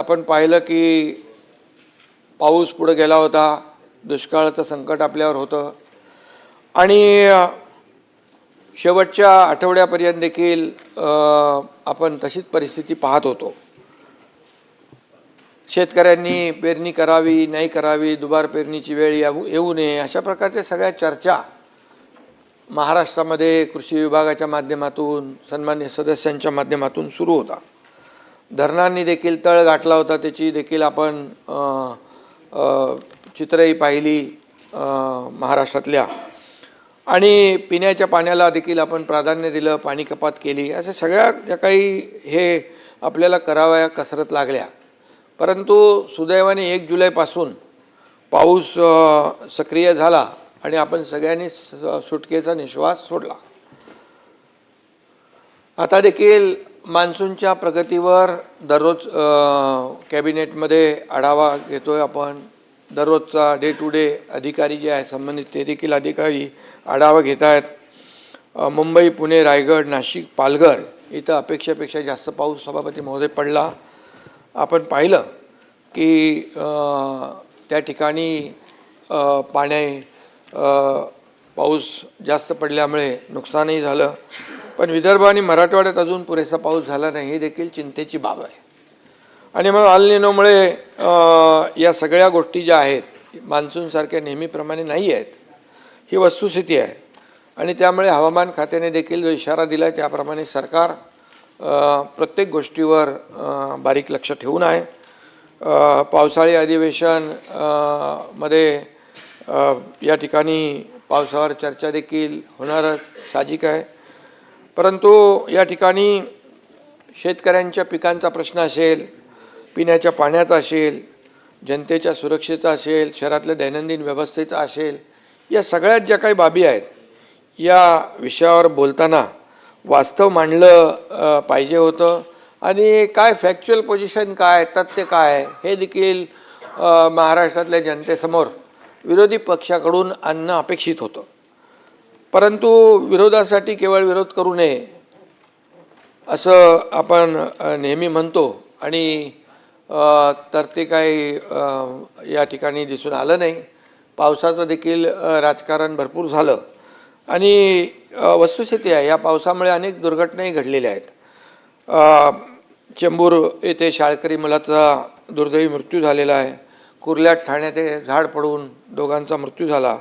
आपण पाहिलं की पाऊस पुढे गेला होता, दुष्काळाचं संकट आपल्यावर होतं आणि शेवटच्या आठवड्यापर्यंत देखील आपण तशीच परिस्थिती पाहत होतो। शेतकऱ्यांनी पेरणी करावी नाही करावी, दुबार पेरणीची वेळ येऊ नये, अशा प्रकारच्या सगळ्या चर्चा महाराष्ट्रामध्ये कृषी विभागाच्या माध्यमातून सन्मान्य सदस्यांच्या माध्यमातून सुरू होता। धरणांनी देखील तळ गाठला होता, त्याची देखील आपण चित्रही पाहिली महाराष्ट्रातल्या, आणि पिण्याच्या पाण्याला देखील आपण प्राधान्य दिलं, पाणी कपात केली, अशा सगळ्या ज्या काही हे आपल्याला कराव्या कसरत लागल्या। परंतु सुदैवाने 1 जुलैपासून पाऊस सक्रिय झाला आणि आपण सगळ्यांनी सुटकेचा निश्वास सोडला। आता देखील मान्सूनच्या प्रगतीवर दररोज कॅबिनेटमध्ये आढावा घेतोय आपण। दररोजचा डे टू डे अधिकारी जे आहे संबंधित ते देखील अधिकारी आढावा घेत आहेत। मुंबई, पुणे, रायगड, नाशिक, पालघर इथं अपेक्षेपेक्षा जास्त पाऊस सभापती महोदय पडला। आपण पाहिलं की त्या ठिकाणी पाऊस जास्त पडल्यामुळे नुकसानही झालं, पण विदर्भ आणि मराठवाड्यात अजून पुरेसा पाऊस झाला नाही, ही देखील चिंतेची बाब आहे। आणि मग अल निनोमुळे या सगळ्या गोष्टी ज्या आहेत मान्सूनसारख्या नेहमीप्रमाणे नाही आहेत, ही वस्तुस्थिती आहे। आणि त्यामुळे हवामान खात्याने देखील जो इशारा दिला आहे त्याप्रमाणे सरकार प्रत्येक गोष्टीवर बारीक लक्ष ठेवून आहे। पावसाळी अधिवेशन मध्ये या ठिकाणी पावसावर चर्चा देखील होणारच साहजिक आहे, परंतु या ठिकाणी शेतकऱ्यांच्या पिकांचा प्रश्न असेल, पिण्याच्या पाण्याचा असेल, जनतेच्या सुरक्षेचा असेल, शहरातल्या दैनंदिन व्यवस्थेचा असेल, या सगळ्यात ज्या काही बाबी आहेत या विषयावर बोलताना वास्तव मांडलं पाहिजे होतं। आणि काय फॅक्च्युअल पोझिशन काय, तथ्य काय, हे देखील महाराष्ट्रातल्या जनतेसमोर विरोधी पक्षाकडून आणणं अपेक्षित होतं। परंतु विरोधासाठी केवळ विरोध करू नये असं आपण नेहमी म्हणतो, आणि तर ते काही या ठिकाणी दिसून आलं नाही। पावसाचं देखील राजकारण भरपूर झालं आणि वस्तुस्थिती आहे, या पावसामुळे अनेक दुर्घटनाही घडलेल्या आहेत। चेंबूर येथे शाळकरी मुलाचा दुर्दैवी मृत्यू झालेला आहे। कुर्ल्यात ठाण्यात झाड पडून दोघांचा मृत्यू झाला।